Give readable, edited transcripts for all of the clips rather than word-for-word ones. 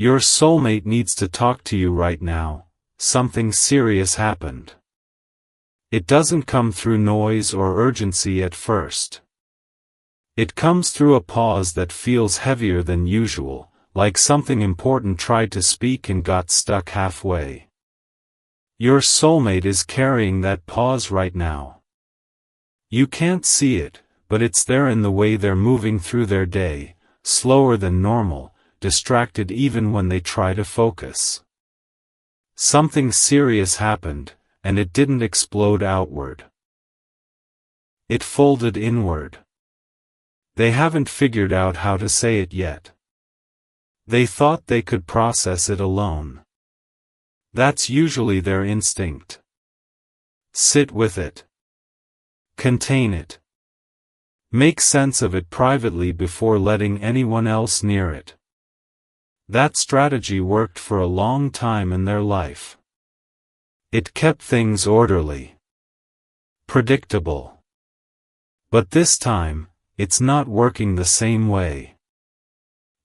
Your soulmate needs to talk to you right now. Something serious happened. It doesn't come through noise or urgency at first. It comes through a pause that feels heavier than usual, like something important tried to speak and got stuck halfway. Your soulmate is carrying that pause right now. You can't see it, but it's there in the way they're moving through their day, slower than normal, distracted even when they try to focus. Something serious happened, and it didn't explode outward. It folded inward. They haven't figured out how to say it yet. They thought they could process it alone. That's usually their instinct. Sit with it. Contain it. Make sense of it privately before letting anyone else near it. That strategy worked for a long time in their life. It kept things orderly. Predictable. But this time, it's not working the same way.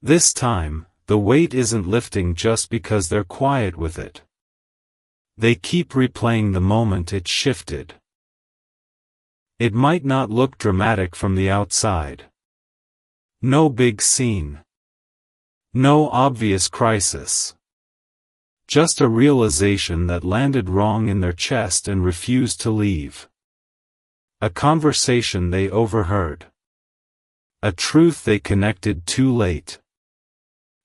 This time, the weight isn't lifting just because they're quiet with it. They keep replaying the moment it shifted. It might not look dramatic from the outside. No big scene. No obvious crisis. Just a realization that landed wrong in their chest and refused to leave. A conversation they overheard. A truth they connected too late.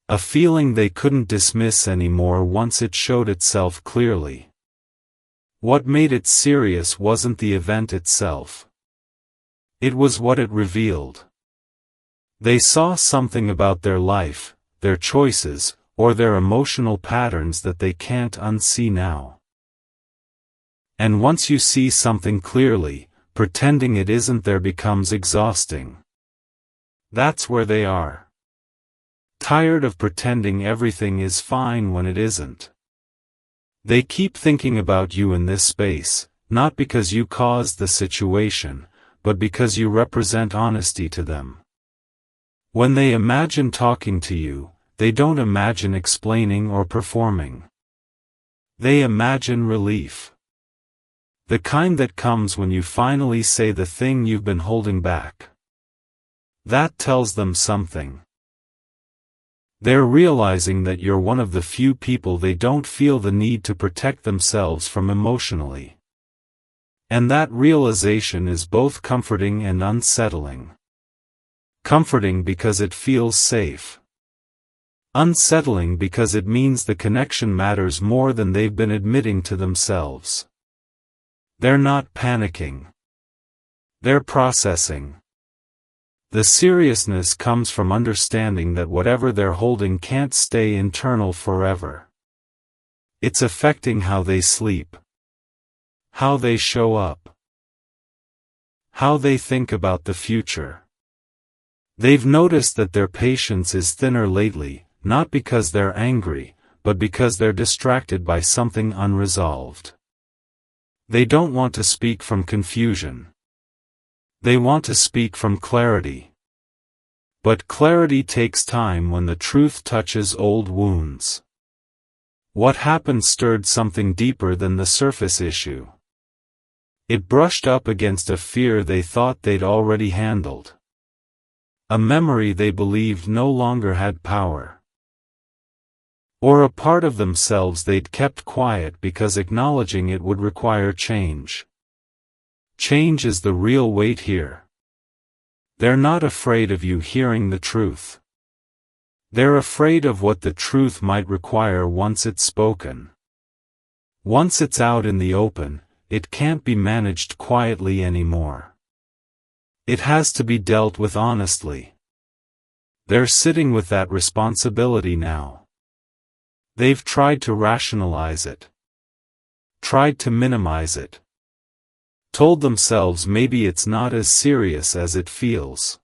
A feeling they couldn't dismiss anymore once it showed itself clearly. What made it serious wasn't the event itself. It was what it revealed. They saw something about their life, their choices, or their emotional patterns that they can't unsee now. And once you see something clearly, pretending it isn't there becomes exhausting. That's where they are. Tired of pretending everything is fine when it isn't. They keep thinking about you in this space, not because you caused the situation, but because you represent honesty to them. When they imagine talking to you, they don't imagine explaining or performing. They imagine relief. The kind that comes when you finally say the thing you've been holding back. That tells them something. They're realizing that you're one of the few people they don't feel the need to protect themselves from emotionally. And that realization is both comforting and unsettling. Comforting because it feels safe. Unsettling because it means the connection matters more than they've been admitting to themselves. They're not panicking. They're processing. The seriousness comes from understanding that whatever they're holding can't stay internal forever. It's affecting how they sleep. How they show up. How they think about the future. They've noticed that their patience is thinner lately, not because they're angry, but because they're distracted by something unresolved. They don't want to speak from confusion. They want to speak from clarity. But clarity takes time when the truth touches old wounds. What happened stirred something deeper than the surface issue. It brushed up against a fear they thought they'd already handled. A memory they believed no longer had power. Or a part of themselves they'd kept quiet because acknowledging it would require change. Change is the real weight here. They're not afraid of you hearing the truth. They're afraid of what the truth might require once it's spoken. Once it's out in the open, it can't be managed quietly anymore. It has to be dealt with honestly. They're sitting with that responsibility now. They've tried to rationalize it. Tried to minimize it. Told themselves maybe it's not as serious as it feels.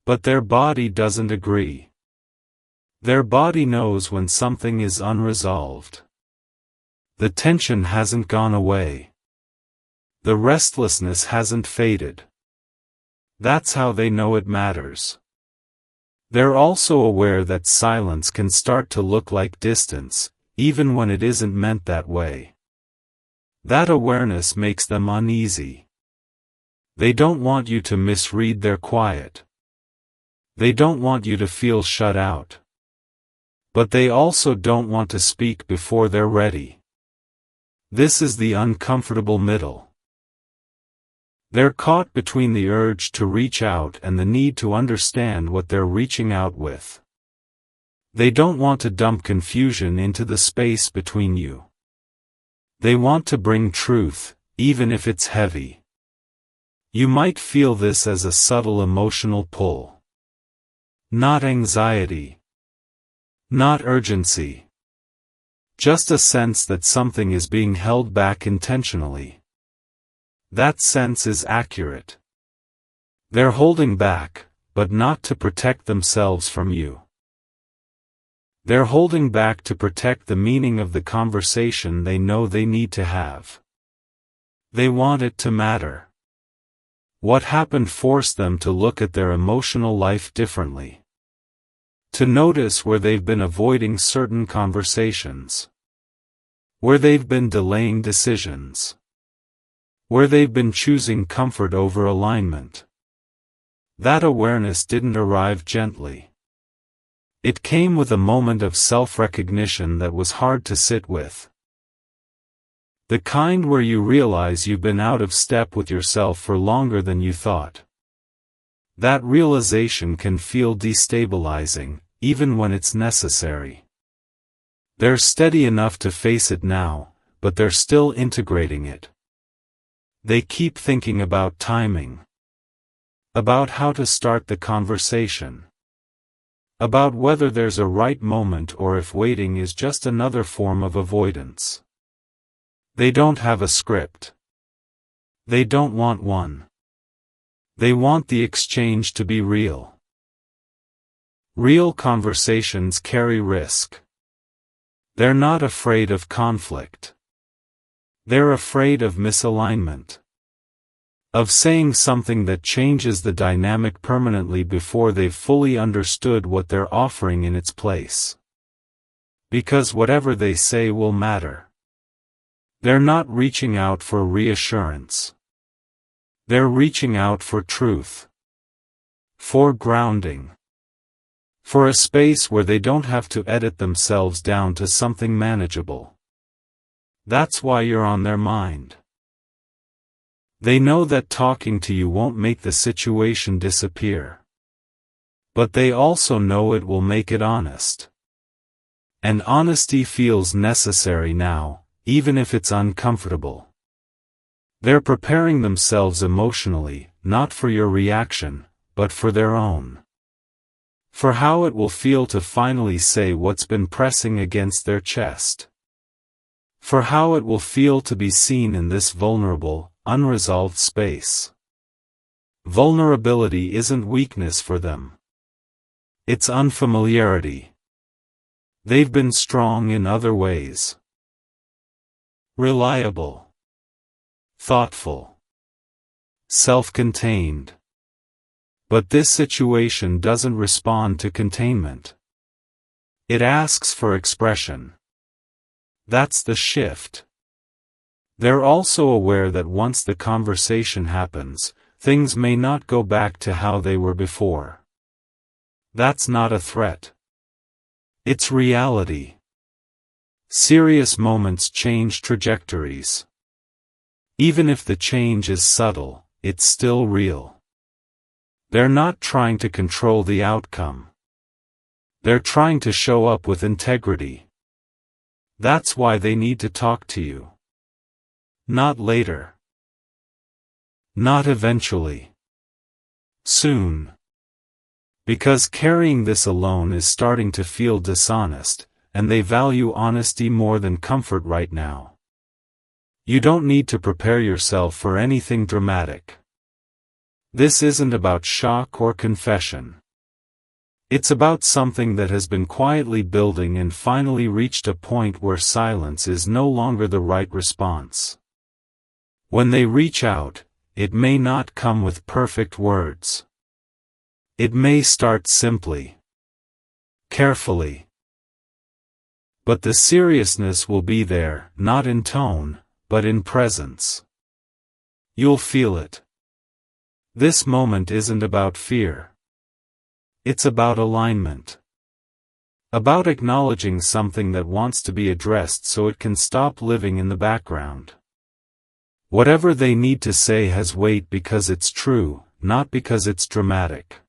But their body doesn't agree. Their body knows when something is unresolved. The tension hasn't gone away. The restlessness hasn't faded. That's how they know it matters. They're also aware that silence can start to look like distance, even when it isn't meant that way. That awareness makes them uneasy. They don't want you to misread their quiet. They don't want you to feel shut out. But they also don't want to speak before they're ready. This is the uncomfortable middle. They're caught between the urge to reach out and the need to understand what they're reaching out with. They don't want to dump confusion into the space between you. They want to bring truth, even if it's heavy. You might feel this as a subtle emotional pull. Not anxiety. Not urgency. Just a sense that something is being held back intentionally. That sense is accurate. They're holding back, but not to protect themselves from you. They're holding back to protect the meaning of the conversation they know they need to have. They want it to matter. What happened forced them to look at their emotional life differently. To notice where they've been avoiding certain conversations. Where they've been delaying decisions. Where they've been choosing comfort over alignment. That awareness didn't arrive gently. It came with a moment of self-recognition that was hard to sit with. The kind where you realize you've been out of step with yourself for longer than you thought. That realization can feel destabilizing, even when it's necessary. They're steady enough to face it now, but they're still integrating it. They keep thinking about timing. About how to start the conversation. About whether there's a right moment or if waiting is just another form of avoidance. They don't have a script. They don't want one. They want the exchange to be real. Real conversations carry risk. They're not afraid of conflict. They're afraid of misalignment. Of saying something that changes the dynamic permanently before they've fully understood what they're offering in its place. Because whatever they say will matter. They're not reaching out for reassurance. They're reaching out for truth. For grounding. For a space where they don't have to edit themselves down to something manageable. That's why you're on their mind. They know that talking to you won't make the situation disappear. But they also know it will make it honest. And honesty feels necessary now, even if it's uncomfortable. They're preparing themselves emotionally, not for your reaction, but for their own. For how it will feel to finally say what's been pressing against their chest. For how it will feel to be seen in this vulnerable, unresolved space. Vulnerability isn't weakness for them. It's unfamiliarity. They've been strong in other ways. Reliable. Thoughtful. Self-contained. But this situation doesn't respond to containment. It asks for expression. That's the shift. They're also aware that once the conversation happens, things may not go back to how they were before. That's not a threat. It's reality. Serious moments change trajectories. Even if the change is subtle, it's still real. They're not trying to control the outcome. They're trying to show up with integrity. That's why they need to talk to you. Not later. Not eventually. Soon. Because carrying this alone is starting to feel dishonest, and they value honesty more than comfort right now. You don't need to prepare yourself for anything dramatic. This isn't about shock or confession. It's about something that has been quietly building and finally reached a point where silence is no longer the right response. When they reach out, it may not come with perfect words. It may start simply. carefully. But the seriousness will be there, not in tone, but in presence. You'll feel it. This moment isn't about fear. It's about alignment. About acknowledging something that wants to be addressed so it can stop living in the background. Whatever they need to say has weight because it's true, not because it's dramatic.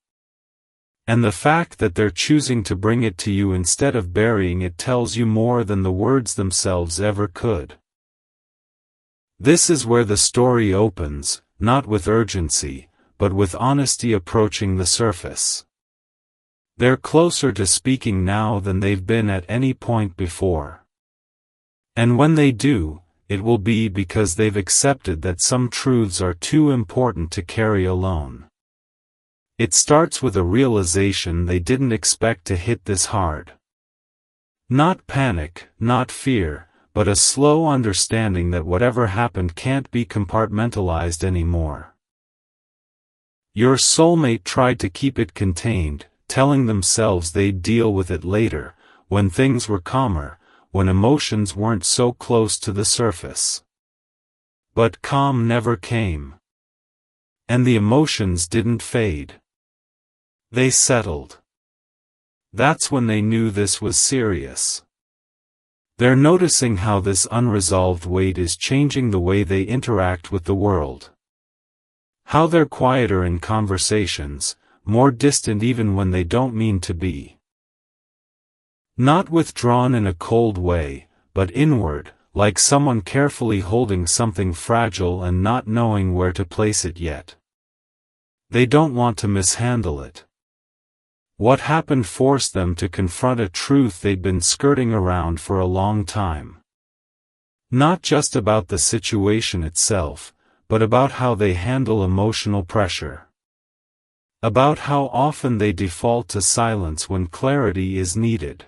And the fact that they're choosing to bring it to you instead of burying it tells you more than the words themselves ever could. This is where the story opens, not with urgency, but with honesty approaching the surface. They're closer to speaking now than they've been at any point before. And when they do, it will be because they've accepted that some truths are too important to carry alone. It starts with a realization they didn't expect to hit this hard. Not panic, not fear, but a slow understanding that whatever happened can't be compartmentalized anymore. Your soulmate tried to keep it contained, telling themselves they'd deal with it later, when things were calmer, when emotions weren't so close to the surface. But calm never came. And the emotions didn't fade. They settled. That's when they knew this was serious. They're noticing how this unresolved weight is changing the way they interact with the world. How they're quieter in conversations, more distant even when they don't mean to be. Not withdrawn in a cold way, but inward, like someone carefully holding something fragile and not knowing where to place it yet. They don't want to mishandle it. What happened forced them to confront a truth they'd been skirting around for a long time. Not just about the situation itself, but about how they handle emotional pressure. About how often they default to silence when clarity is needed.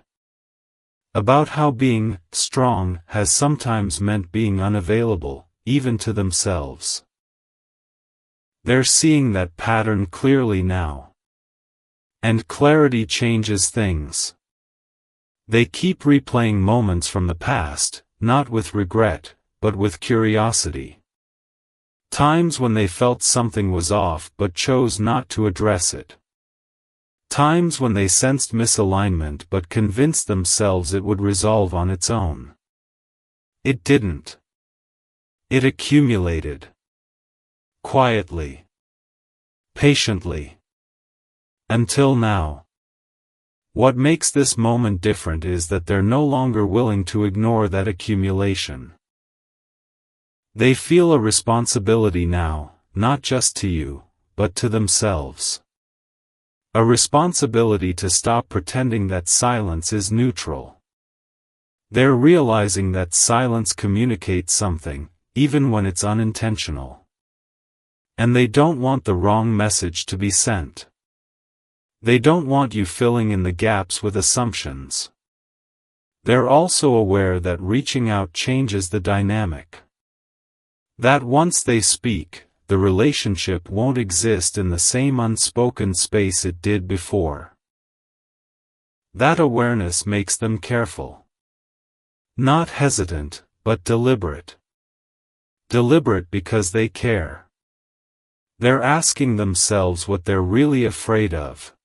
About how being strong has sometimes meant being unavailable, even to themselves. They're seeing that pattern clearly now. And clarity changes things. They keep replaying moments from the past, not with regret, but with curiosity. Times when they felt something was off but chose not to address it. Times when they sensed misalignment but convinced themselves it would resolve on its own. It didn't. It accumulated. Quietly. Patiently. Until now. What makes this moment different is that they're no longer willing to ignore that accumulation. They feel a responsibility now, not just to you, but to themselves. A responsibility to stop pretending that silence is neutral. They're realizing that silence communicates something, even when it's unintentional. And they don't want the wrong message to be sent. They don't want you filling in the gaps with assumptions. They're also aware that reaching out changes the dynamic. That once they speak, the relationship won't exist in the same unspoken space it did before. That awareness makes them careful. Not hesitant, but deliberate. Deliberate because they care. They're asking themselves what they're really afraid of.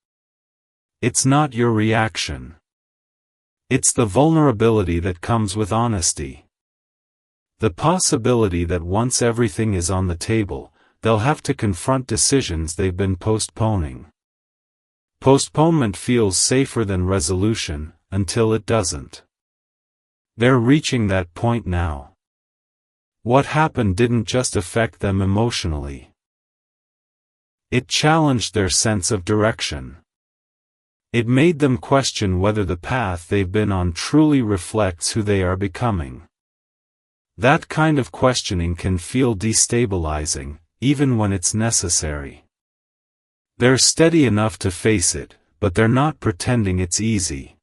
It's not your reaction. It's the vulnerability that comes with honesty. The possibility that once everything is on the table, they'll have to confront decisions they've been postponing. Postponement feels safer than resolution, until it doesn't. They're reaching that point now. What happened didn't just affect them emotionally. It challenged their sense of direction. It made them question whether the path they've been on truly reflects who they are becoming. That kind of questioning can feel destabilizing, even when it's necessary. They're steady enough to face it, but they're not pretending it's easy.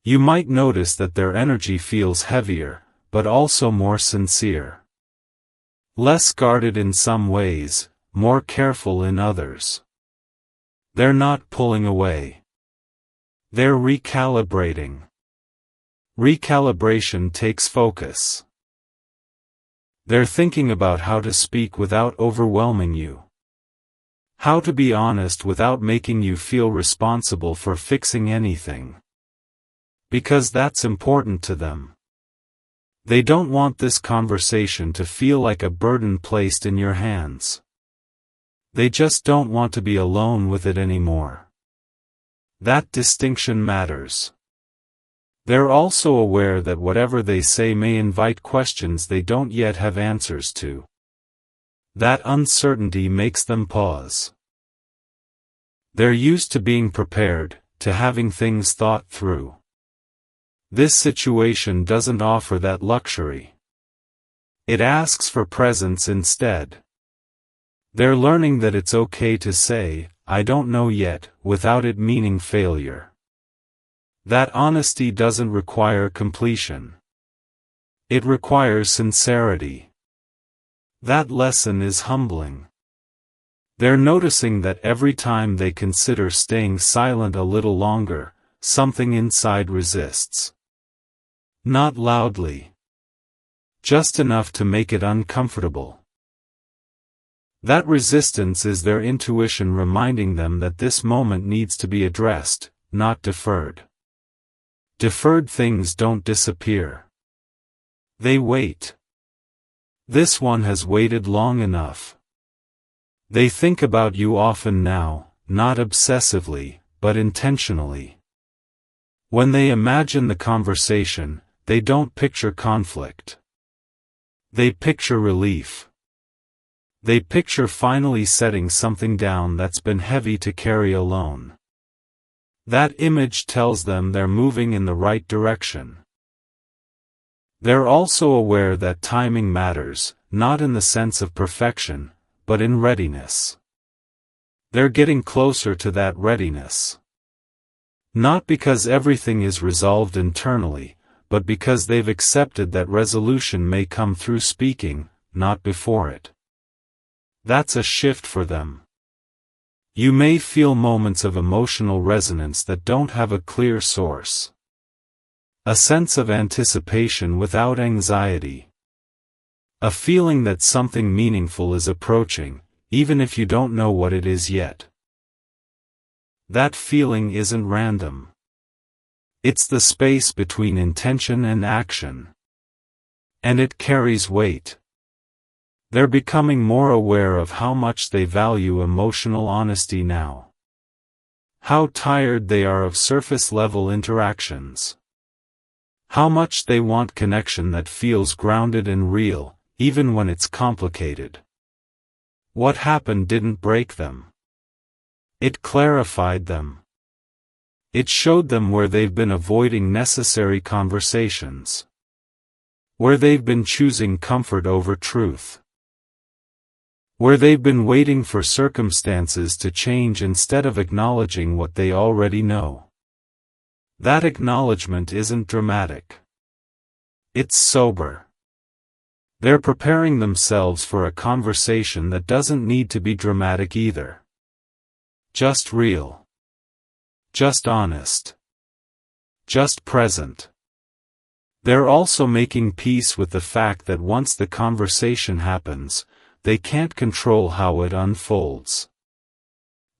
You might notice that their energy feels heavier, but also more sincere. Less guarded in some ways, more careful in others. They're not pulling away. They're recalibrating. Recalibration takes focus. They're thinking about how to speak without overwhelming you. How to be honest without making you feel responsible for fixing anything. Because that's important to them. They don't want this conversation to feel like a burden placed in your hands. They just don't want to be alone with it anymore. That distinction matters. They're also aware that whatever they say may invite questions they don't yet have answers to. That uncertainty makes them pause. They're used to being prepared, to having things thought through. This situation doesn't offer that luxury. It asks for presence instead. They're learning that it's okay to say, "I don't know yet," without it meaning failure. That honesty doesn't require completion. It requires sincerity. That lesson is humbling. They're noticing that every time they consider staying silent a little longer, something inside resists. Not loudly. Just enough to make it uncomfortable. That resistance is their intuition reminding them that this moment needs to be addressed, not deferred. Deferred things don't disappear. They wait. This one has waited long enough. They think about you often now, not obsessively, but intentionally. When they imagine the conversation, they don't picture conflict. They picture relief. They picture finally setting something down that's been heavy to carry alone. That image tells them they're moving in the right direction. They're also aware that timing matters, not in the sense of perfection, but in readiness. They're getting closer to that readiness. Not because everything is resolved internally, but because they've accepted that resolution may come through speaking, not before it. That's a shift for them. You may feel moments of emotional resonance that don't have a clear source. A sense of anticipation without anxiety. A feeling that something meaningful is approaching, even if you don't know what it is yet. That feeling isn't random. It's the space between intention and action. And it carries weight. They're becoming more aware of how much they value emotional honesty now. How tired they are of surface-level interactions. How much they want connection that feels grounded and real, even when it's complicated. What happened didn't break them. It clarified them. It showed them where they've been avoiding necessary conversations. Where they've been choosing comfort over truth. Where they've been waiting for circumstances to change instead of acknowledging what they already know. That acknowledgement isn't dramatic. It's sober. They're preparing themselves for a conversation that doesn't need to be dramatic either. Just real. Just honest. Just present. They're also making peace with the fact that once the conversation happens, they can't control how it unfolds.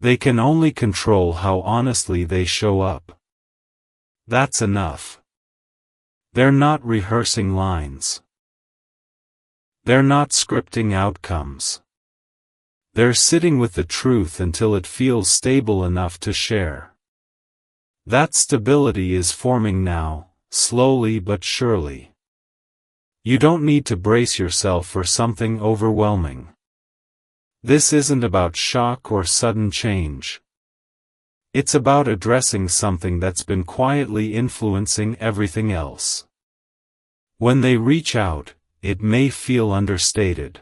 They can only control how honestly they show up. That's enough. They're not rehearsing lines. They're not scripting outcomes. They're sitting with the truth until it feels stable enough to share. That stability is forming now, slowly but surely. You don't need to brace yourself for something overwhelming. This isn't about shock or sudden change. It's about addressing something that's been quietly influencing everything else. When they reach out, it may feel understated.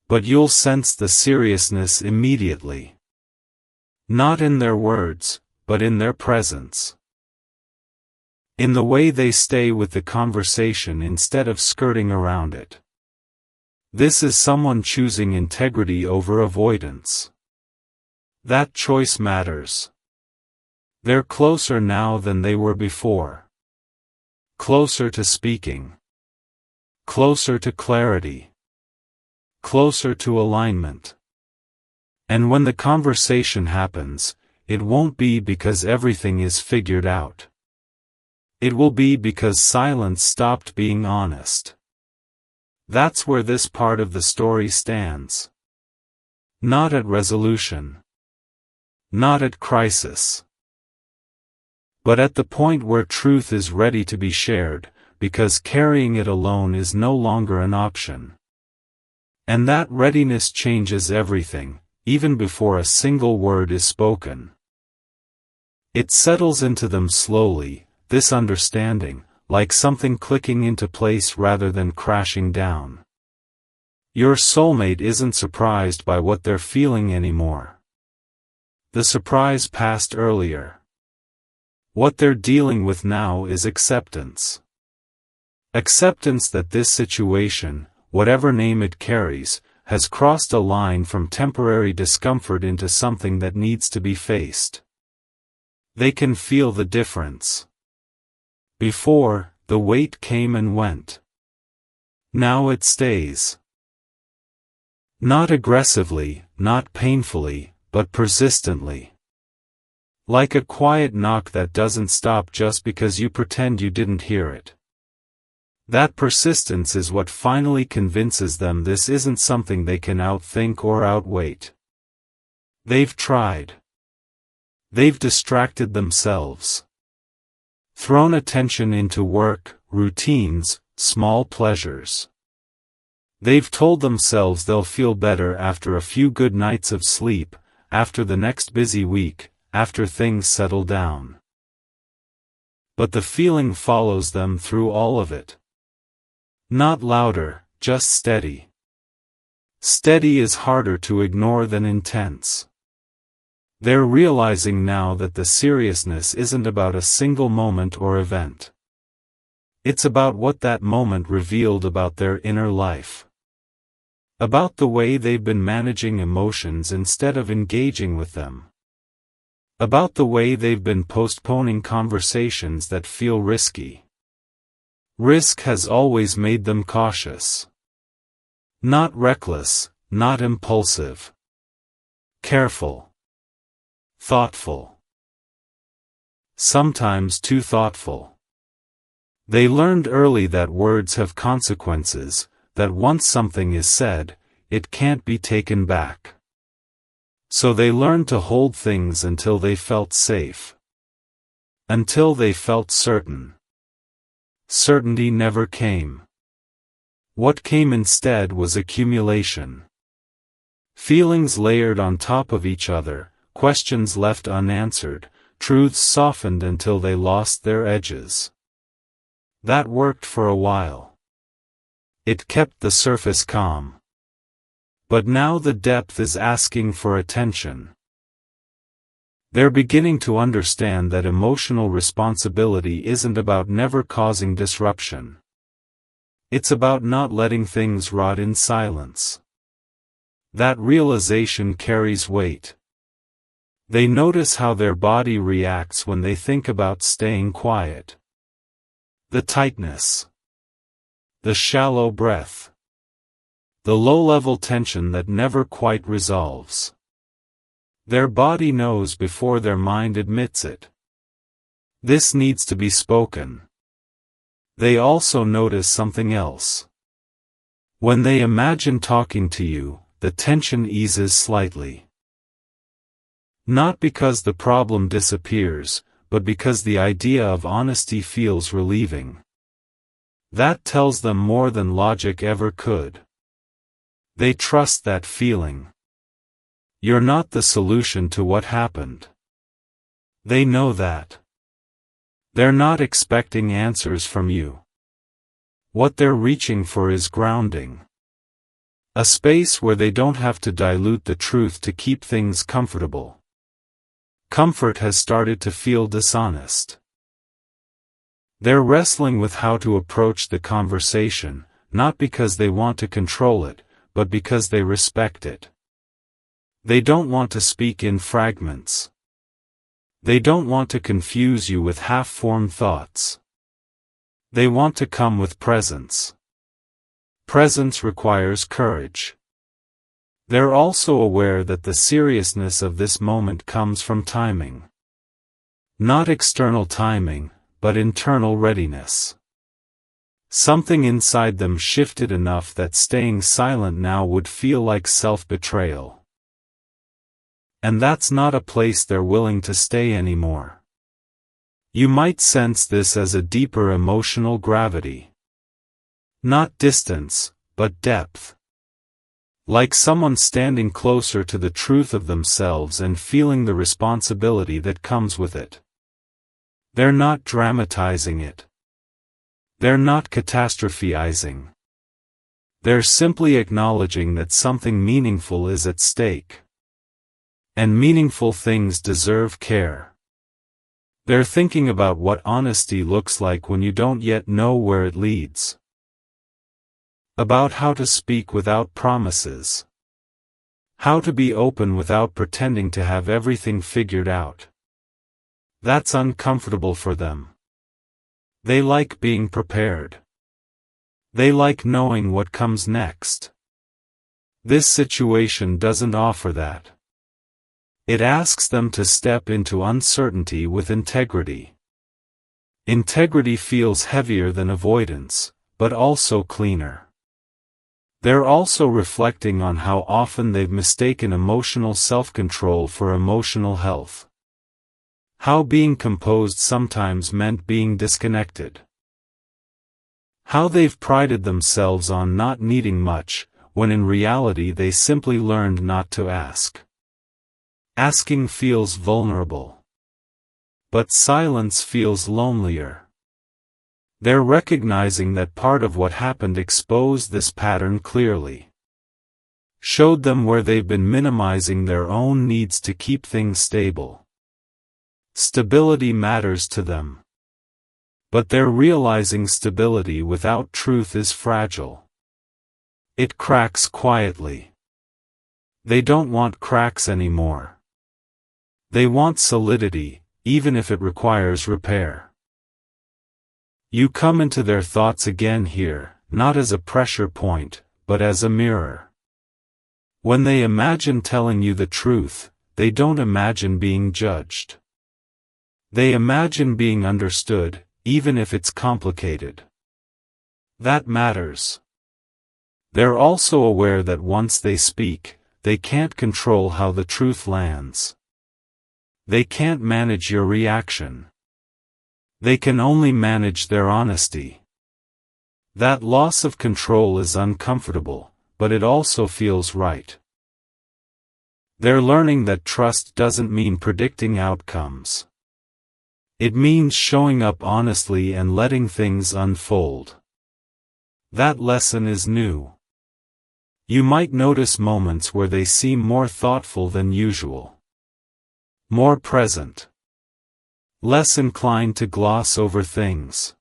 But you'll sense the seriousness immediately. Not in their words, but in their presence. In the way they stay with the conversation instead of skirting around it. This is someone choosing integrity over avoidance. That choice matters. They're closer now than they were before. Closer to speaking. Closer to clarity. Closer to alignment. And when the conversation happens, it won't be because everything is figured out. It will be because silence stopped being honest. That's where this part of the story stands. Not at resolution. Not at crisis. But at the point where truth is ready to be shared, because carrying it alone is no longer an option. And that readiness changes everything, even before a single word is spoken. It settles into them slowly, this understanding, like something clicking into place rather than crashing down. Your soulmate isn't surprised by what they're feeling anymore. The surprise passed earlier. What they're dealing with now is acceptance. Acceptance that this situation, whatever name it carries, has crossed a line from temporary discomfort into something that needs to be faced. They can feel the difference. Before, the weight came and went. Now it stays. Not aggressively, not painfully, but persistently. Like a quiet knock that doesn't stop just because you pretend you didn't hear it. That persistence is what finally convinces them this isn't something they can outthink or outwait. They've tried. They've distracted themselves. Thrown attention into work, routines, small pleasures. They've told themselves they'll feel better after a few good nights of sleep, after the next busy week, after things settle down. But the feeling follows them through all of it. Not louder, just steady. Steady is harder to ignore than intense. They're realizing now that the seriousness isn't about a single moment or event. It's about what that moment revealed about their inner life. About the way they've been managing emotions instead of engaging with them. About the way they've been postponing conversations that feel risky. Risk has always made them cautious. Not reckless, not impulsive. Careful. Thoughtful. Sometimes too thoughtful. They learned early that words have consequences, that once something is said, it can't be taken back. So they learned to hold things until they felt safe. Until they felt certain. Certainty never came. What came instead was accumulation. Feelings layered on top of each other, questions left unanswered, truths softened until they lost their edges. That worked for a while. It kept the surface calm. But now the depth is asking for attention. They're beginning to understand that emotional responsibility isn't about never causing disruption. It's about not letting things rot in silence. That realization carries weight. They notice how their body reacts when they think about staying quiet. The tightness. The shallow breath. The low-level tension that never quite resolves. Their body knows before their mind admits it. This needs to be spoken. They also notice something else. When they imagine talking to you, the tension eases slightly. Not because the problem disappears, but because the idea of honesty feels relieving. That tells them more than logic ever could. They trust that feeling. You're not the solution to what happened. They know that. They're not expecting answers from you. What they're reaching for is grounding. A space where they don't have to dilute the truth to keep things comfortable. Comfort has started to feel dishonest. They're wrestling with how to approach the conversation, not because they want to control it, but because they respect it. They don't want to speak in fragments. They don't want to confuse you with half-formed thoughts. They want to come with presence. Presence requires courage. They're also aware that the seriousness of this moment comes from timing. Not external timing, but internal readiness. Something inside them shifted enough that staying silent now would feel like self-betrayal. And that's not a place they're willing to stay anymore. You might sense this as a deeper emotional gravity. Not distance, but depth. Like someone standing closer to the truth of themselves and feeling the responsibility that comes with it. They're not dramatizing it. They're not catastrophizing. They're simply acknowledging that something meaningful is at stake. And meaningful things deserve care. They're thinking about what honesty looks like when you don't yet know where it leads. About how to speak without promises. How to be open without pretending to have everything figured out. That's uncomfortable for them. They like being prepared. They like knowing what comes next. This situation doesn't offer that. It asks them to step into uncertainty with integrity. Integrity feels heavier than avoidance, but also cleaner. They're also reflecting on how often they've mistaken emotional self-control for emotional health. How being composed sometimes meant being disconnected. How they've prided themselves on not needing much, when in reality they simply learned not to ask. Asking feels vulnerable. But silence feels lonelier. They're recognizing that part of what happened exposed this pattern clearly. Showed them where they've been minimizing their own needs to keep things stable. Stability matters to them. But they're realizing stability without truth is fragile. It cracks quietly. They don't want cracks anymore. They want solidity, even if it requires repair. You come into their thoughts again here, not as a pressure point, but as a mirror. When they imagine telling you the truth, they don't imagine being judged. They imagine being understood, even if it's complicated. That matters. They're also aware that once they speak, they can't control how the truth lands. They can't manage your reaction. They can only manage their honesty. That loss of control is uncomfortable, but it also feels right. They're learning that trust doesn't mean predicting outcomes. It means showing up honestly and letting things unfold. That lesson is new. You might notice moments where they seem more thoughtful than usual. More present. Less inclined to gloss over things.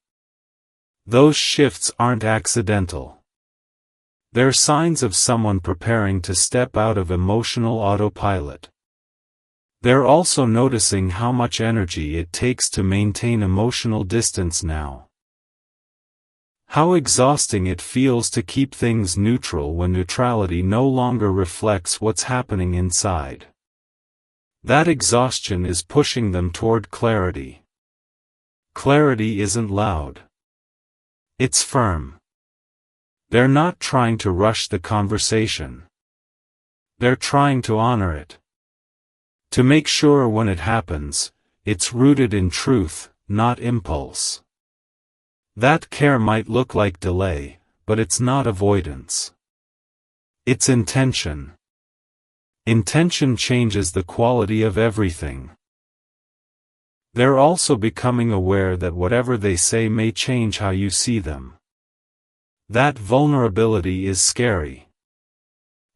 Those shifts aren't accidental. They're signs of someone preparing to step out of emotional autopilot. They're also noticing how much energy it takes to maintain emotional distance now. How exhausting it feels to keep things neutral when neutrality no longer reflects what's happening inside. That exhaustion is pushing them toward clarity. Clarity isn't loud. It's firm. They're not trying to rush the conversation. They're trying to honor it. To make sure when it happens, it's rooted in truth, not impulse. That care might look like delay, but it's not avoidance. It's intention. Intention changes the quality of everything. They're also becoming aware that whatever they say may change how you see them. That vulnerability is scary.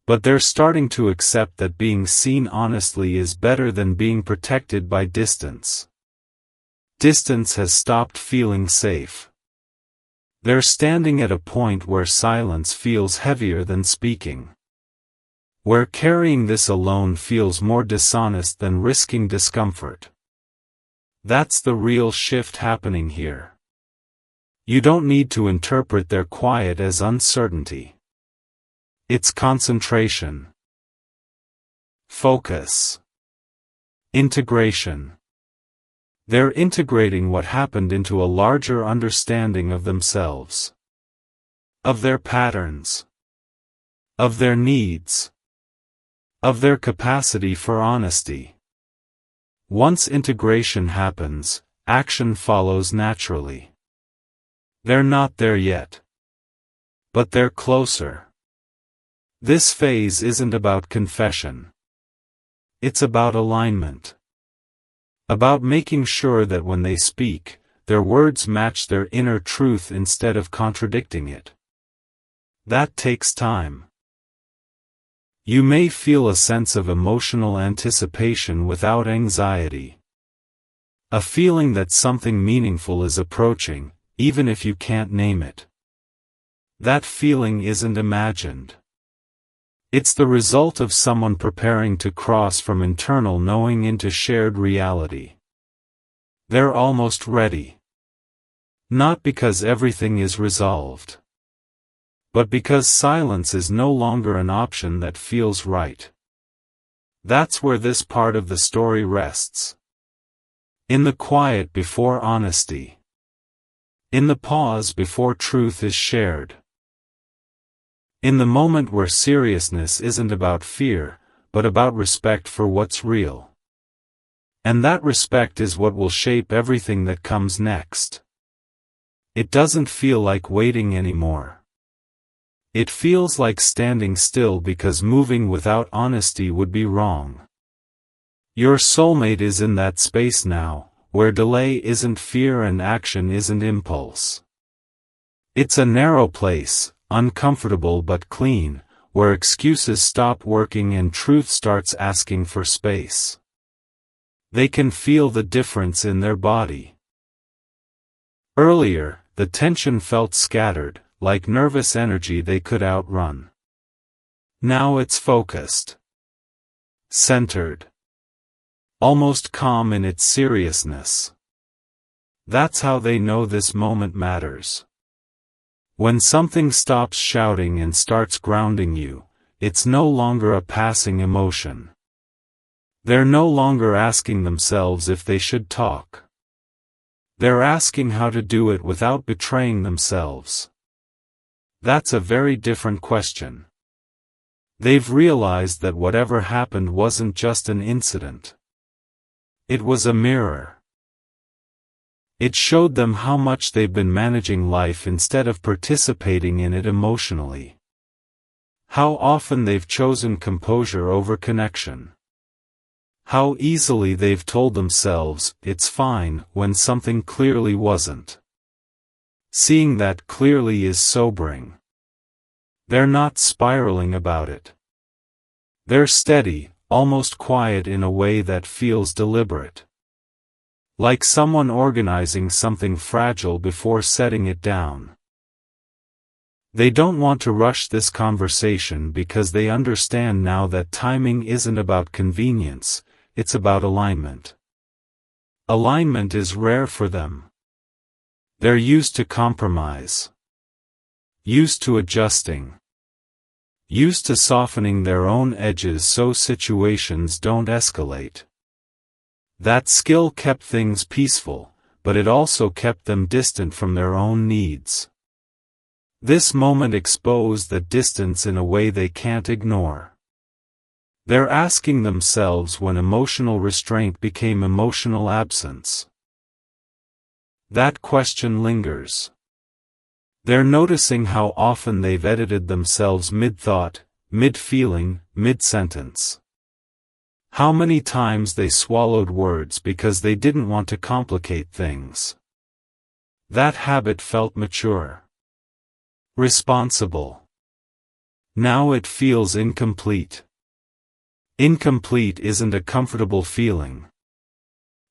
But they're starting to accept that being seen honestly is better than being protected by distance. Distance has stopped feeling safe. They're standing at a point where silence feels heavier than speaking. Where carrying this alone feels more dishonest than risking discomfort. That's the real shift happening here. You don't need to interpret their quiet as uncertainty. It's concentration. Focus. Integration. They're integrating what happened into a larger understanding of themselves. Of their patterns. Of their needs. Of their capacity for honesty. Once integration happens, action follows naturally. They're not there yet. But they're closer. This phase isn't about confession. It's about alignment. About making sure that when they speak, their words match their inner truth instead of contradicting it. That takes time. You may feel a sense of emotional anticipation without anxiety. A feeling that something meaningful is approaching, even if you can't name it. That feeling isn't imagined. It's the result of someone preparing to cross from internal knowing into shared reality. They're almost ready. Not because everything is resolved. But because silence is no longer an option that feels right. That's where this part of the story rests. In the quiet before honesty. In the pause before truth is shared. In the moment where seriousness isn't about fear, but about respect for what's real. And that respect is what will shape everything that comes next. It doesn't feel like waiting anymore. It feels like standing still because moving without honesty would be wrong. Your soulmate is in that space now, where delay isn't fear and action isn't impulse. It's a narrow place, uncomfortable but clean, where excuses stop working and truth starts asking for space. They can feel the difference in their body. Earlier, the tension felt scattered, like nervous energy they could outrun. Now it's focused. Centered. Almost calm in its seriousness. That's how they know this moment matters. When something stops shouting and starts grounding you, it's no longer a passing emotion. They're no longer asking themselves if they should talk. They're asking how to do it without betraying themselves. That's a very different question. They've realized that whatever happened wasn't just an incident. It was a mirror. It showed them how much they've been managing life instead of participating in it emotionally. How often they've chosen composure over connection. How easily they've told themselves, "It's fine," when something clearly wasn't. Seeing that clearly is sobering. They're not spiraling about it. They're steady, almost quiet in a way that feels deliberate. Like someone organizing something fragile before setting it down. They don't want to rush this conversation because they understand now that timing isn't about convenience, it's about alignment. Alignment is rare for them. They're used to compromise. Used to adjusting. Used to softening their own edges so situations don't escalate. That skill kept things peaceful, but it also kept them distant from their own needs. This moment exposed that distance in a way they can't ignore. They're asking themselves when emotional restraint became emotional absence. That question lingers. They're noticing how often they've edited themselves mid-thought, mid-feeling, mid-sentence. How many times they swallowed words because they didn't want to complicate things. That habit felt mature. Responsible. Now it feels incomplete. Incomplete isn't a comfortable feeling.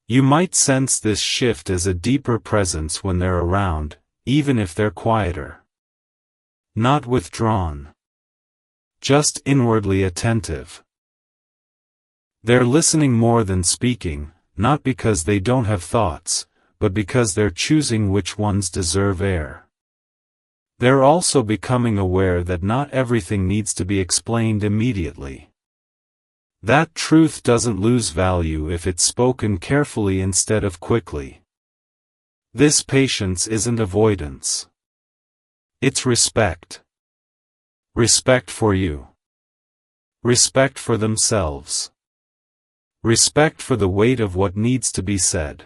You might sense this shift as a deeper presence when they're around, even if they're quieter. Not withdrawn. Just inwardly attentive. They're listening more than speaking, not because they don't have thoughts, but because they're choosing which ones deserve air. They're also becoming aware that not everything needs to be explained immediately. That truth doesn't lose value if it's spoken carefully instead of quickly. This patience isn't avoidance. It's respect. Respect for you. Respect for themselves. Respect for the weight of what needs to be said.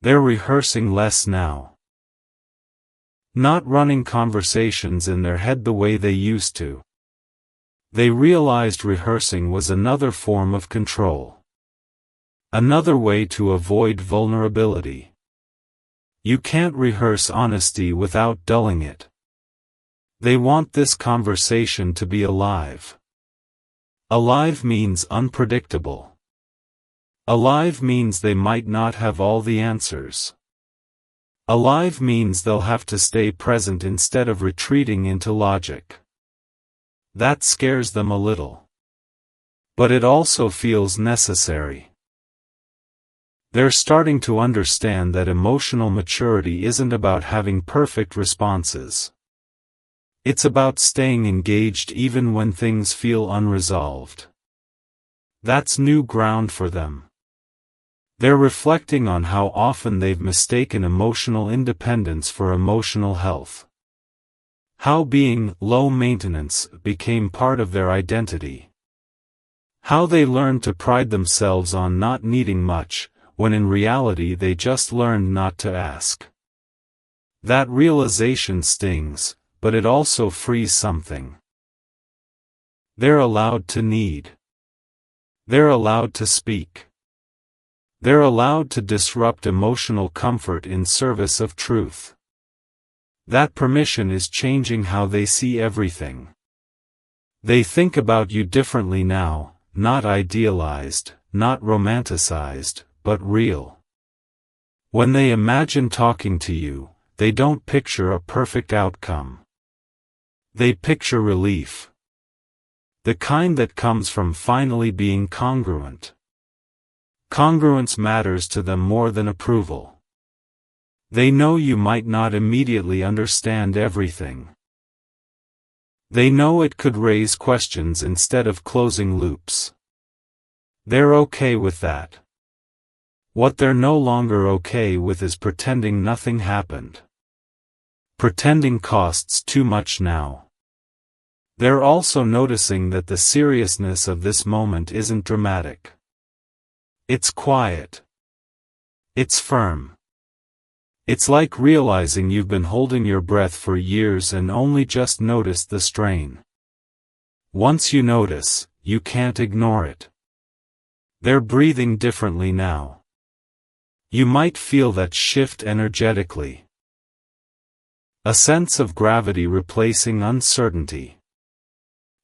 They're rehearsing less now. Not running conversations in their head the way they used to. They realized rehearsing was another form of control. Another way to avoid vulnerability. You can't rehearse honesty without dulling it. They want this conversation to be alive. Alive means unpredictable. Alive means they might not have all the answers. Alive means they'll have to stay present instead of retreating into logic. That scares them a little. But it also feels necessary. They're starting to understand that emotional maturity isn't about having perfect responses. It's about staying engaged even when things feel unresolved. That's new ground for them. They're reflecting on how often they've mistaken emotional independence for emotional health. How being low maintenance became part of their identity. How they learned to pride themselves on not needing much, when in reality they just learned not to ask. That realization stings, but it also frees something. They're allowed to need. They're allowed to speak. They're allowed to disrupt emotional comfort in service of truth. That permission is changing how they see everything. They think about you differently now, not idealized, not romanticized, but real. When they imagine talking to you, they don't picture a perfect outcome. They picture relief. The kind that comes from finally being congruent. Congruence matters to them more than approval. They know you might not immediately understand everything. They know it could raise questions instead of closing loops. They're okay with that. What they're no longer okay with is pretending nothing happened. Pretending costs too much now. They're also noticing that the seriousness of this moment isn't dramatic. It's quiet. It's firm. It's like realizing you've been holding your breath for years and only just noticed the strain. Once you notice, you can't ignore it. They're breathing differently now. You might feel that shift energetically. A sense of gravity replacing uncertainty.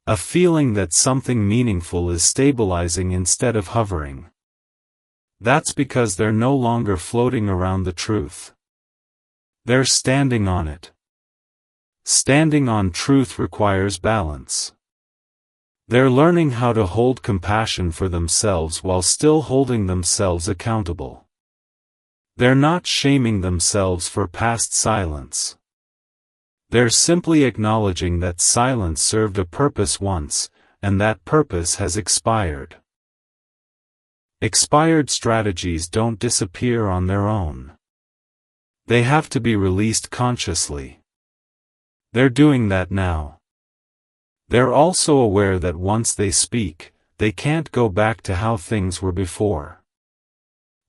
A feeling that something meaningful is stabilizing instead of hovering. That's because they're no longer floating around the truth. They're standing on it. Standing on truth requires balance. They're learning how to hold compassion for themselves while still holding themselves accountable. They're not shaming themselves for past silence. They're simply acknowledging that silence served a purpose once, and that purpose has expired. Expired strategies don't disappear on their own. They have to be released consciously. They're doing that now. They're also aware that once they speak, they can't go back to how things were before.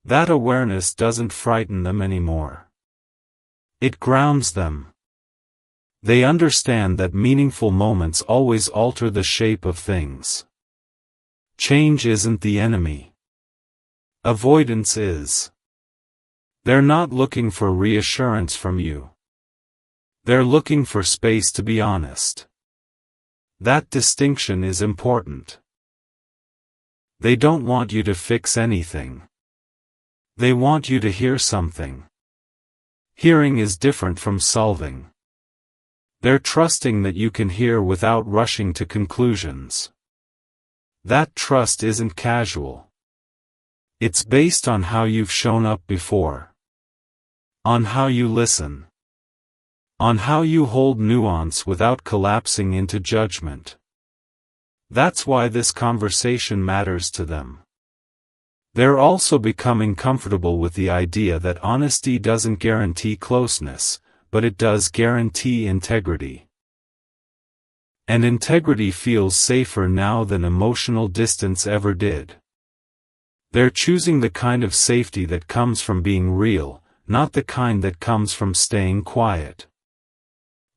That awareness doesn't frighten them anymore. It grounds them. They understand that meaningful moments always alter the shape of things. Change isn't the enemy. Avoidance is. They're not looking for reassurance from you. They're looking for space to be honest. That distinction is important. They don't want you to fix anything. They want you to hear something. Hearing is different from solving. They're trusting that you can hear without rushing to conclusions. That trust isn't casual. It's based on how you've shown up before. On how you listen. On how you hold nuance without collapsing into judgment. That's why this conversation matters to them. They're also becoming comfortable with the idea that honesty doesn't guarantee closeness, but it does guarantee integrity. And integrity feels safer now than emotional distance ever did. They're choosing the kind of safety that comes from being real, not the kind that comes from staying quiet.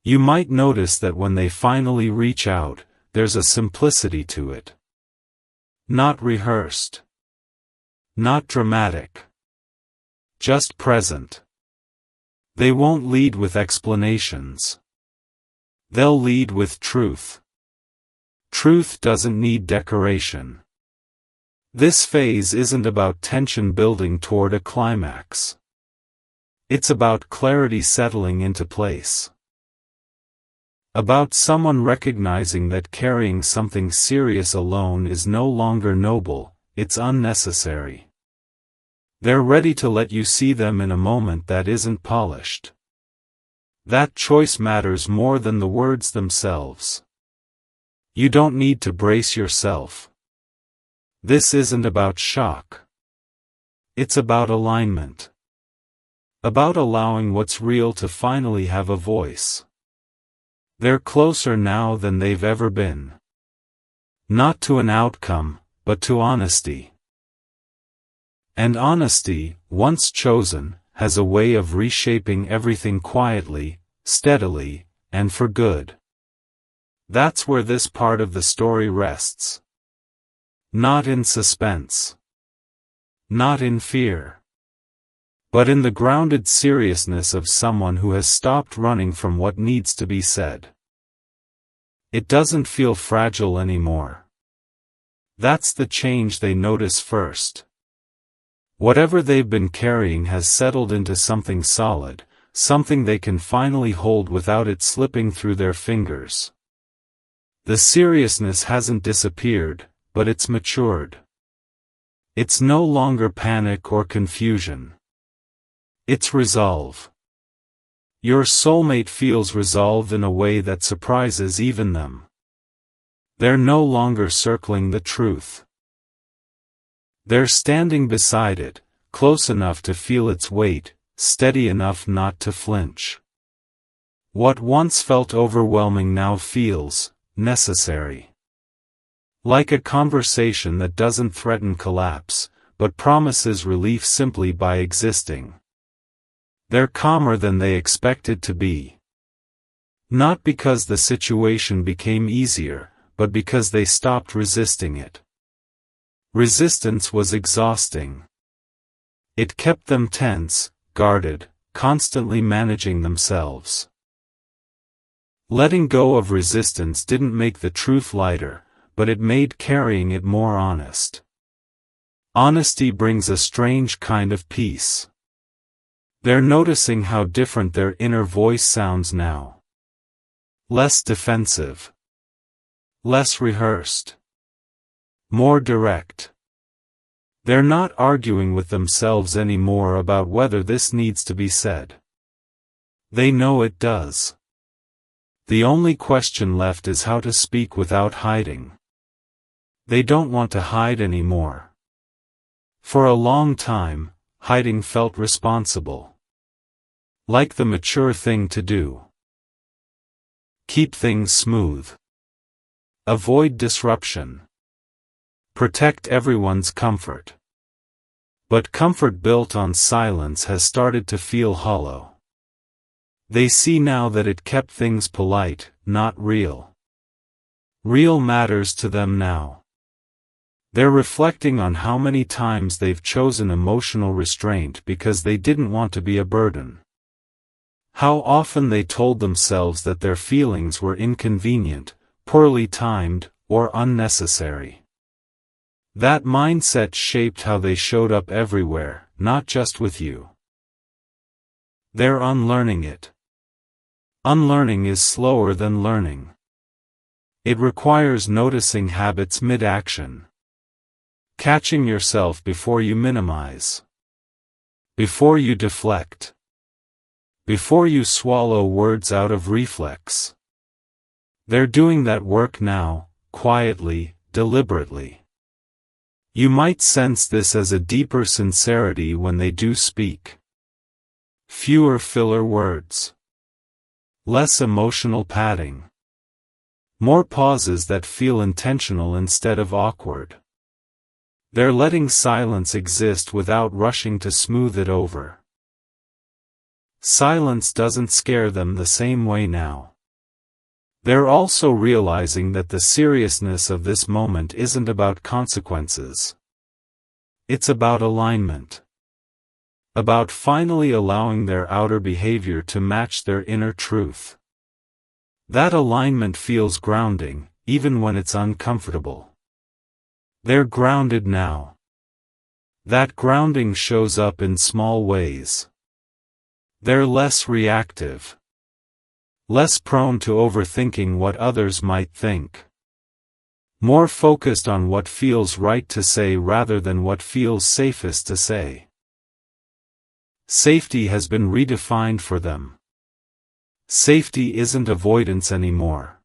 You might notice that when they finally reach out, there's a simplicity to it. Not rehearsed. Not dramatic. Just present. They won't lead with explanations. They'll lead with truth. Truth doesn't need decoration. This phase isn't about tension building toward a climax. It's about clarity settling into place. About someone recognizing that carrying something serious alone is no longer noble, it's unnecessary. They're ready to let you see them in a moment that isn't polished. That choice matters more than the words themselves. You don't need to brace yourself. This isn't about shock. It's about alignment. About allowing what's real to finally have a voice. They're closer now than they've ever been. Not to an outcome, but to honesty. And honesty, once chosen, has a way of reshaping everything quietly, steadily, and for good. That's where this part of the story rests. Not in suspense. Not in fear. But in the grounded seriousness of someone who has stopped running from what needs to be said. It doesn't feel fragile anymore. That's the change they notice first. Whatever they've been carrying has settled into something solid, something they can finally hold without it slipping through their fingers. The seriousness hasn't disappeared, but it's matured. It's no longer panic or confusion. It's resolve. Your soulmate feels resolved in a way that surprises even them. They're no longer circling the truth. They're standing beside it, close enough to feel its weight, steady enough not to flinch. What once felt overwhelming now feels necessary. Like a conversation that doesn't threaten collapse, but promises relief simply by existing. They're calmer than they expected to be. Not because the situation became easier, but because they stopped resisting it. Resistance was exhausting. It kept them tense, guarded, constantly managing themselves. Letting go of resistance didn't make the truth lighter, but it made carrying it more honest. Honesty brings a strange kind of peace. They're noticing how different their inner voice sounds now. Less defensive. Less rehearsed. More direct. They're not arguing with themselves anymore about whether this needs to be said. They know it does. The only question left is how to speak without hiding. They don't want to hide anymore. For a long time, hiding felt responsible. Like the mature thing to do. Keep things smooth. Avoid disruption. Protect everyone's comfort. But comfort built on silence has started to feel hollow. They see now that it kept things polite, not real. Real matters to them now. They're reflecting on how many times they've chosen emotional restraint because they didn't want to be a burden. How often they told themselves that their feelings were inconvenient, poorly timed, or unnecessary. That mindset shaped how they showed up everywhere, not just with you. They're unlearning it. Unlearning is slower than learning. It requires noticing habits mid-action. Catching yourself before you minimize. Before you deflect. Before you swallow words out of reflex. They're doing that work now, quietly, deliberately. You might sense this as a deeper sincerity when they do speak. Fewer filler words. Less emotional padding. More pauses that feel intentional instead of awkward. They're letting silence exist without rushing to smooth it over. Silence doesn't scare them the same way now. They're also realizing that the seriousness of this moment isn't about consequences. It's about alignment. About finally allowing their outer behavior to match their inner truth. That alignment feels grounding, even when it's uncomfortable. They're grounded now. That grounding shows up in small ways. They're less reactive. Less prone to overthinking what others might think. More focused on what feels right to say rather than what feels safest to say. Safety has been redefined for them. Safety isn't avoidance anymore.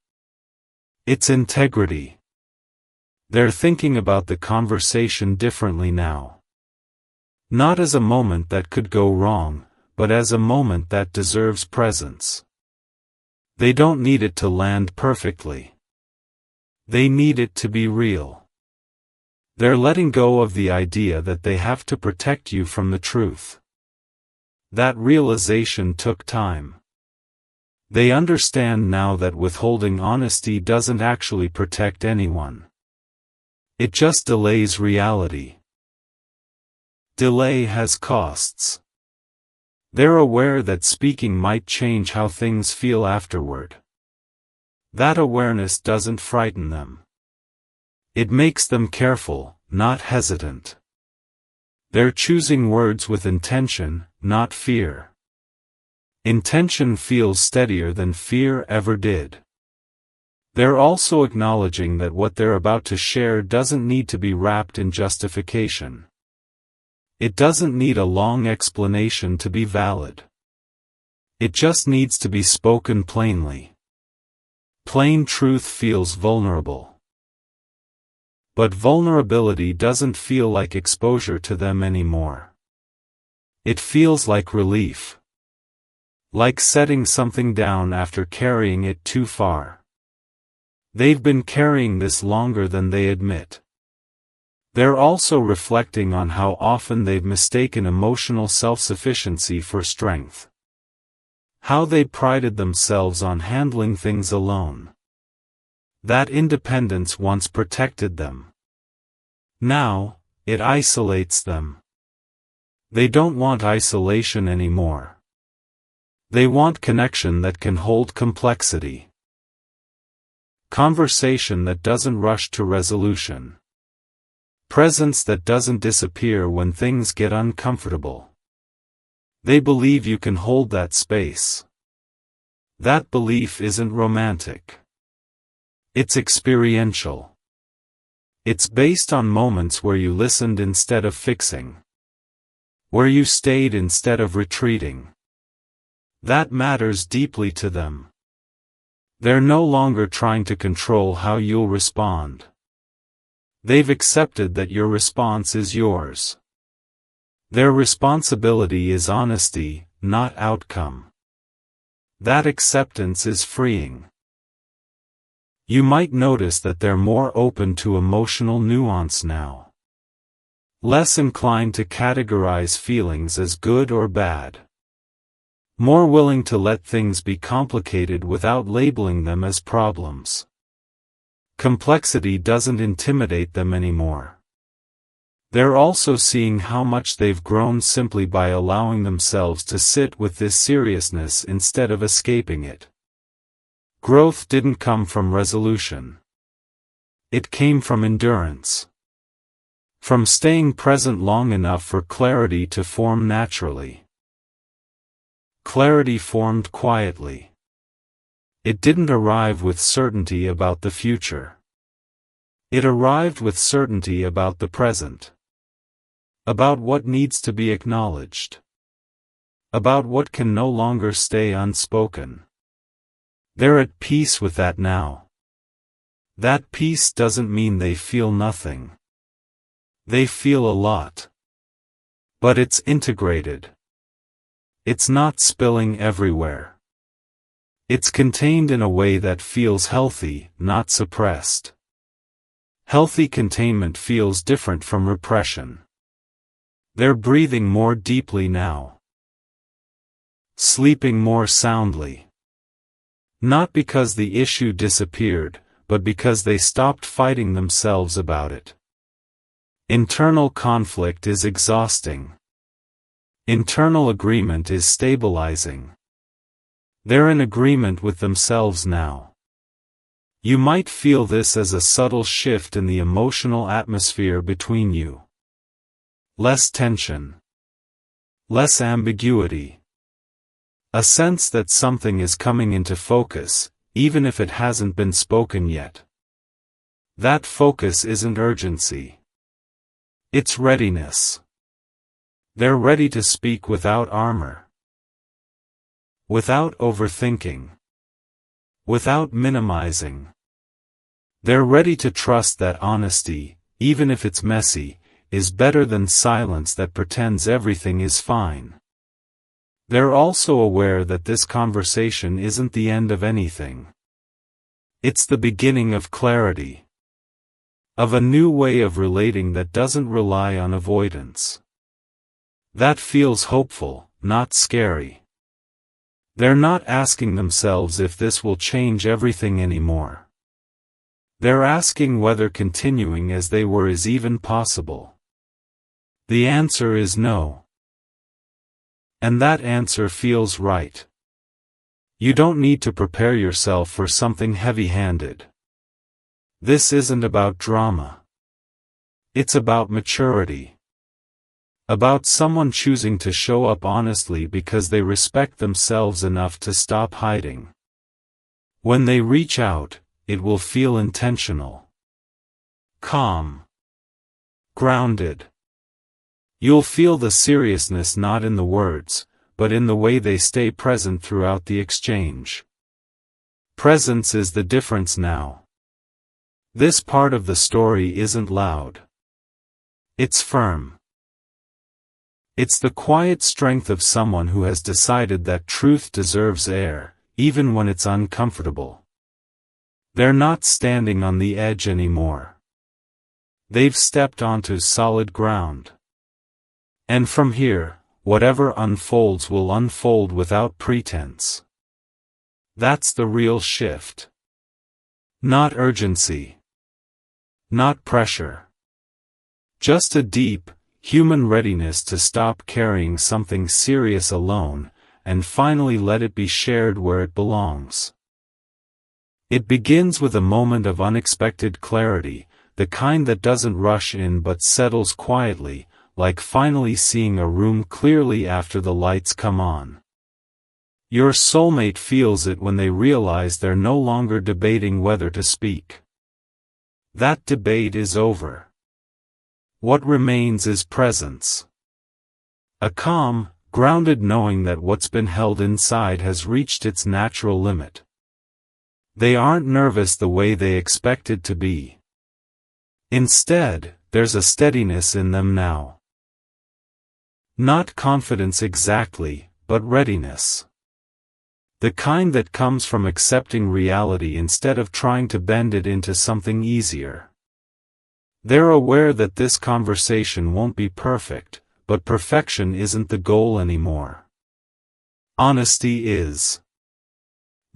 It's integrity. They're thinking about the conversation differently now. Not as a moment that could go wrong, but as a moment that deserves presence. They don't need it to land perfectly. They need it to be real. They're letting go of the idea that they have to protect you from the truth. That realization took time. They understand now that withholding honesty doesn't actually protect anyone. It just delays reality. Delay has costs. They're aware that speaking might change how things feel afterward. That awareness doesn't frighten them. It makes them careful, not hesitant. They're choosing words with intention, not fear. Intention feels steadier than fear ever did. They're also acknowledging that what they're about to share doesn't need to be wrapped in justification. It doesn't need a long explanation to be valid. It just needs to be spoken plainly. Plain truth feels vulnerable. But vulnerability doesn't feel like exposure to them anymore. It feels like relief. Like setting something down after carrying it too far. They've been carrying this longer than they admit. They're also reflecting on how often they've mistaken emotional self-sufficiency for strength. How they prided themselves on handling things alone. That independence once protected them. Now, it isolates them. They don't want isolation anymore. They want connection that can hold complexity. Conversation that doesn't rush to resolution. Presence that doesn't disappear when things get uncomfortable. They believe you can hold that space. That belief isn't romantic. It's experiential. It's based on moments where you listened instead of fixing. Where you stayed instead of retreating. That matters deeply to them. They're no longer trying to control how you'll respond. They've accepted that your response is yours. Their responsibility is honesty, not outcome. That acceptance is freeing. You might notice that they're more open to emotional nuance now. Less inclined to categorize feelings as good or bad. More willing to let things be complicated without labeling them as problems. Complexity doesn't intimidate them anymore. They're also seeing how much they've grown simply by allowing themselves to sit with this seriousness instead of escaping it. Growth didn't come from resolution. It came from endurance. From staying present long enough for clarity to form naturally. Clarity formed quietly. It didn't arrive with certainty about the future. It arrived with certainty about the present. About what needs to be acknowledged. About what can no longer stay unspoken. They're at peace with that now. That peace doesn't mean they feel nothing. They feel a lot. But it's integrated. It's not spilling everywhere. It's contained in a way that feels healthy, not suppressed. Healthy containment feels different from repression. They're breathing more deeply now. Sleeping more soundly. Not because the issue disappeared, but because they stopped fighting themselves about it. Internal conflict is exhausting. Internal agreement is stabilizing. They're in agreement with themselves now. You might feel this as a subtle shift in the emotional atmosphere between you. Less tension. Less ambiguity. A sense that something is coming into focus, even if it hasn't been spoken yet. That focus isn't urgency. It's readiness. They're ready to speak without armor. Without overthinking. Without minimizing. They're ready to trust that honesty, even if it's messy, is better than silence that pretends everything is fine. They're also aware that this conversation isn't the end of anything. It's the beginning of clarity. Of a new way of relating that doesn't rely on avoidance. That feels hopeful, not scary. They're not asking themselves if this will change everything anymore. They're asking whether continuing as they were is even possible. The answer is no. And that answer feels right. You don't need to prepare yourself for something heavy-handed. This isn't about drama. It's about maturity. About someone choosing to show up honestly because they respect themselves enough to stop hiding. When they reach out, it will feel intentional. Calm. Grounded. You'll feel the seriousness not in the words, but in the way they stay present throughout the exchange. Presence is the difference now. This part of the story isn't loud. It's firm. It's the quiet strength of someone who has decided that truth deserves air, even when it's uncomfortable. They're not standing on the edge anymore. They've stepped onto solid ground. And from here, whatever unfolds will unfold without pretense. That's the real shift. Not urgency. Not pressure. Just a deep, human readiness to stop carrying something serious alone, and finally let it be shared where it belongs. It begins with a moment of unexpected clarity, the kind that doesn't rush in but settles quietly, like finally seeing a room clearly after the lights come on. Your soulmate feels it when they realize they're no longer debating whether to speak. That debate is over. What remains is presence. A calm, grounded knowing that what's been held inside has reached its natural limit. They aren't nervous the way they expected to be. Instead, there's a steadiness in them now. Not confidence exactly, but readiness. The kind that comes from accepting reality instead of trying to bend it into something easier. They're aware that this conversation won't be perfect, but perfection isn't the goal anymore. Honesty is.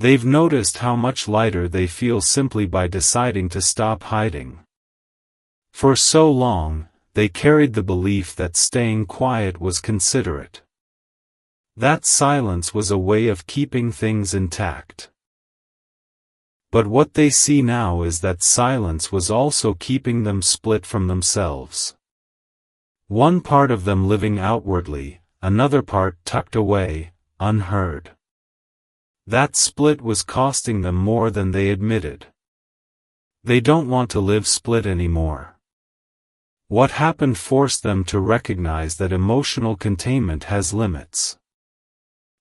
They've noticed how much lighter they feel simply by deciding to stop hiding. For so long, they carried the belief that staying quiet was considerate. That silence was a way of keeping things intact. But what they see now is that silence was also keeping them split from themselves. One part of them living outwardly, another part tucked away, unheard. That split was costing them more than they admitted. They don't want to live split anymore. What happened forced them to recognize that emotional containment has limits.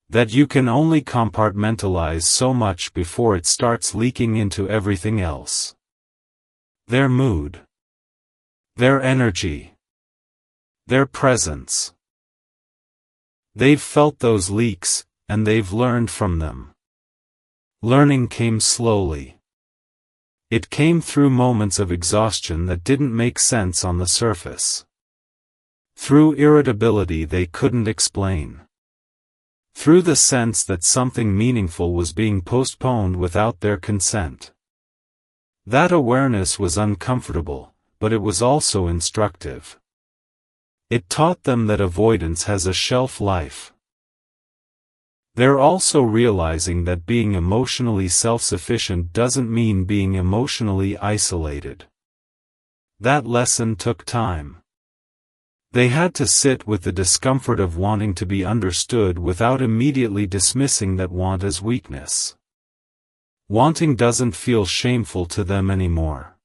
That you can only compartmentalize so much before it starts leaking into everything else. Their mood. Their energy. Their presence. They've felt those leaks, and they've learned from them. Learning came slowly. It came through moments of exhaustion that didn't make sense on the surface. Through irritability they couldn't explain. Through the sense that something meaningful was being postponed without their consent. That awareness was uncomfortable, but it was also instructive. It taught them that avoidance has a shelf life. They're also realizing that being emotionally self-sufficient doesn't mean being emotionally isolated. That lesson took time. They had to sit with the discomfort of wanting to be understood without immediately dismissing that want as weakness. Wanting doesn't feel shameful to them anymore.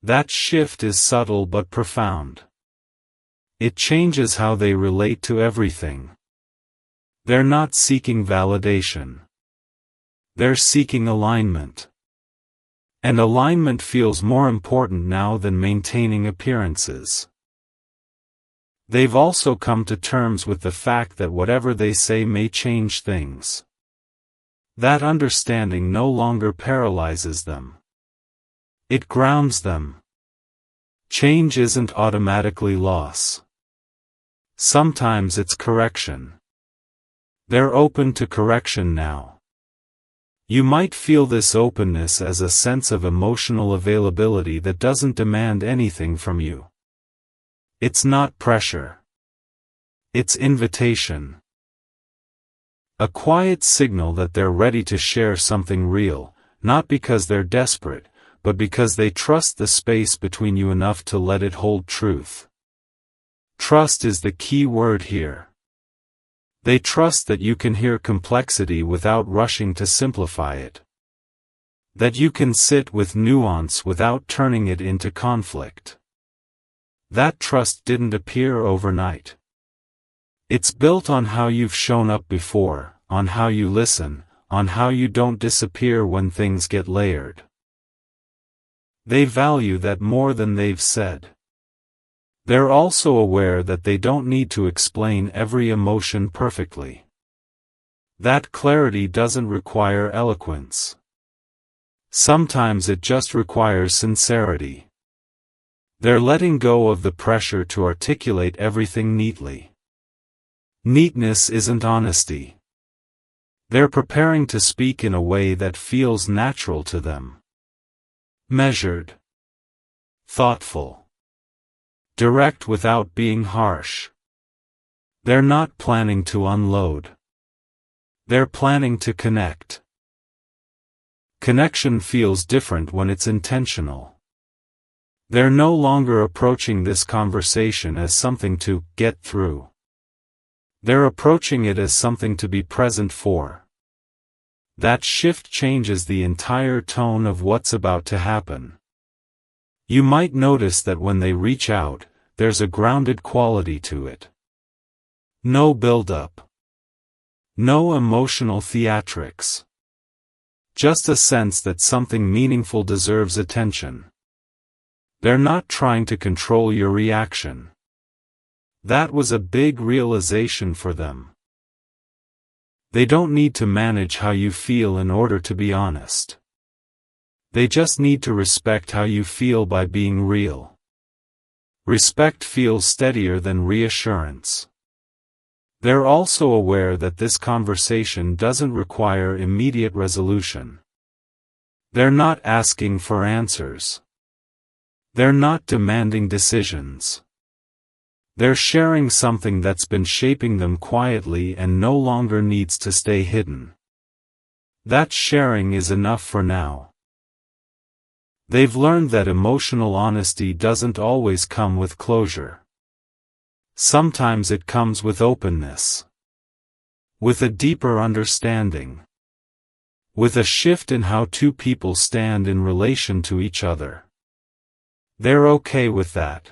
That shift is subtle but profound. It changes how they relate to everything. They're not seeking validation. They're seeking alignment. And alignment feels more important now than maintaining appearances. They've also come to terms with the fact that whatever they say may change things. That understanding no longer paralyzes them. It grounds them. Change isn't automatically loss. Sometimes it's correction. They're open to correction now. You might feel this openness as a sense of emotional availability that doesn't demand anything from you. It's not pressure. It's invitation. A quiet signal that they're ready to share something real, not because they're desperate, but because they trust the space between you enough to let it hold truth. Trust is the key word here. They trust that you can hear complexity without rushing to simplify it. That you can sit with nuance without turning it into conflict. That trust didn't appear overnight. It's built on how you've shown up before, on how you listen, on how you don't disappear when things get layered. They value that more than they've said. They're also aware that they don't need to explain every emotion perfectly. That clarity doesn't require eloquence. Sometimes it just requires sincerity. They're letting go of the pressure to articulate everything neatly. Neatness isn't honesty. They're preparing to speak in a way that feels natural to them. Measured. Thoughtful. Direct without being harsh. They're not planning to unload. They're planning to connect. Connection feels different when it's intentional. They're no longer approaching this conversation as something to get through. They're approaching it as something to be present for. That shift changes the entire tone of what's about to happen. You might notice that when they reach out, there's a grounded quality to it. No build-up. No emotional theatrics. Just a sense that something meaningful deserves attention. They're not trying to control your reaction. That was a big realization for them. They don't need to manage how you feel in order to be honest. They just need to respect how you feel by being real. Respect feels steadier than reassurance. They're also aware that this conversation doesn't require immediate resolution. They're not asking for answers. They're not demanding decisions. They're sharing something that's been shaping them quietly and no longer needs to stay hidden. That sharing is enough for now. They've learned that emotional honesty doesn't always come with closure. Sometimes it comes with openness. With a deeper understanding. with a shift in how two people stand in relation to each other. They're okay with that.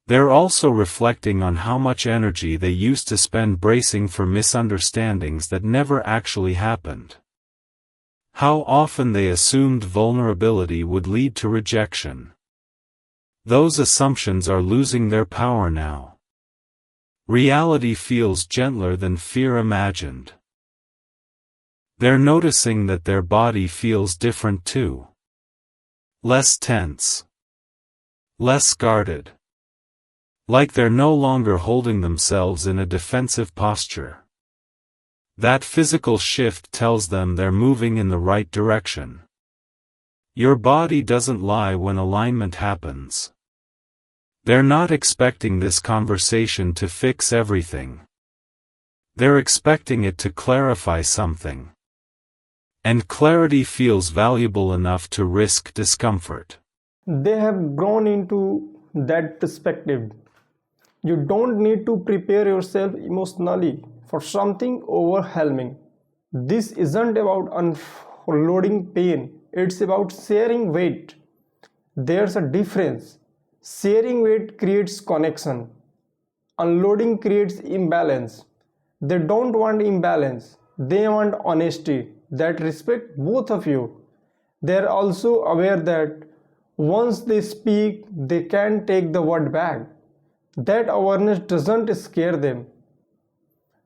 They're also reflecting on how much energy they used to spend bracing for misunderstandings that never actually happened. How often they assumed vulnerability would lead to rejection. Those assumptions are losing their power now. Reality feels gentler than fear imagined. They're noticing that their body feels different too. Less tense. Less guarded. Like they're no longer holding themselves in a defensive posture. That physical shift tells them they're moving in the right direction. Your body doesn't lie when alignment happens. They're not expecting this conversation to fix everything. They're expecting it to clarify something. And clarity feels valuable enough to risk discomfort. They have grown into that perspective. You don't need to prepare yourself emotionally for something overwhelming. This isn't about unloading pain, it's about sharing weight. There's a difference. Sharing weight creates connection. Unloading creates imbalance. They don't want imbalance, they want honesty that respects both of you. They're also aware that once they speak, they can take the word back. That awareness doesn't scare them.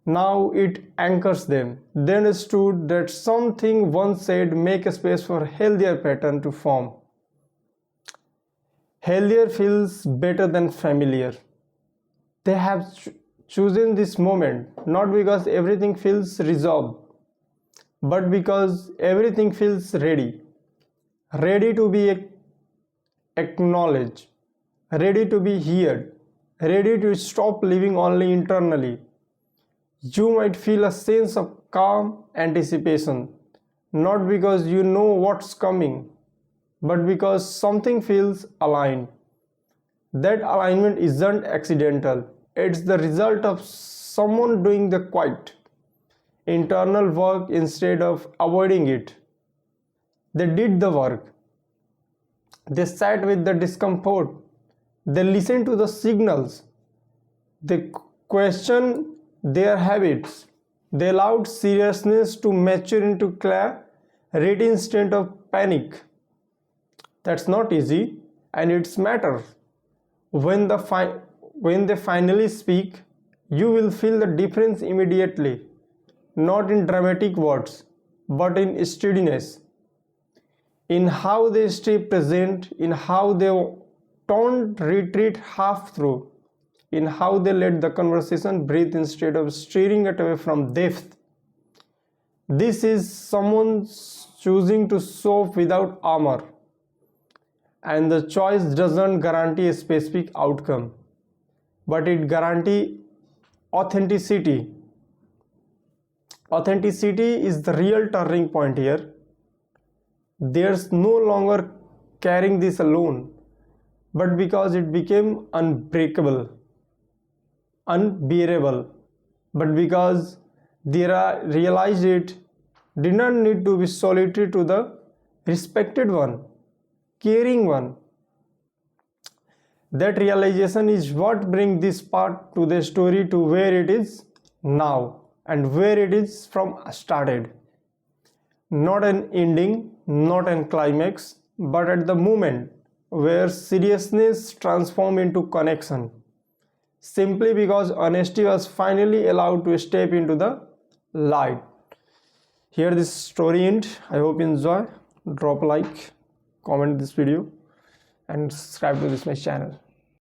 Now it anchors them. They understood that something once said make a space for healthier pattern to form. Healthier feels better than familiar. They have chosen this moment not because everything feels resolved, but because everything feels ready. Ready to be acknowledged, ready to be heard, ready to stop living only internally. You might feel a sense of calm anticipation, not because you know what's coming, but because something feels aligned. That alignment isn't accidental, it's the result of someone doing the quiet, internal work instead of avoiding it. They did the work. They sat with the discomfort. They listened to the signals. They questioned their habits. They allowed seriousness to mature into clarity instead of panic. That's not easy, and it's matter. When they finally speak, you will feel the difference immediately, not in dramatic words, but in steadiness, in how they stay present, in how they don't retreat half through, in how they let the conversation breathe instead of steering it away from depth. This is someone choosing to show up without armor, and the choice doesn't guarantee a specific outcome, but it guarantees authenticity. Authenticity is the real turning point here. There's no longer carrying this alone, but because it became unbreakable, unbearable, but because they realized it did not need to be solitary to the respected one, caring one. That realization is what brings this part to the story to where it is now and where it is from started. Not an ending, not an climax, but at the moment where seriousness transformed into connection. Simply because honesty was finally allowed to step into the light. Here this story end. I hope you enjoy. Drop a like, comment this video, and subscribe to this my channel.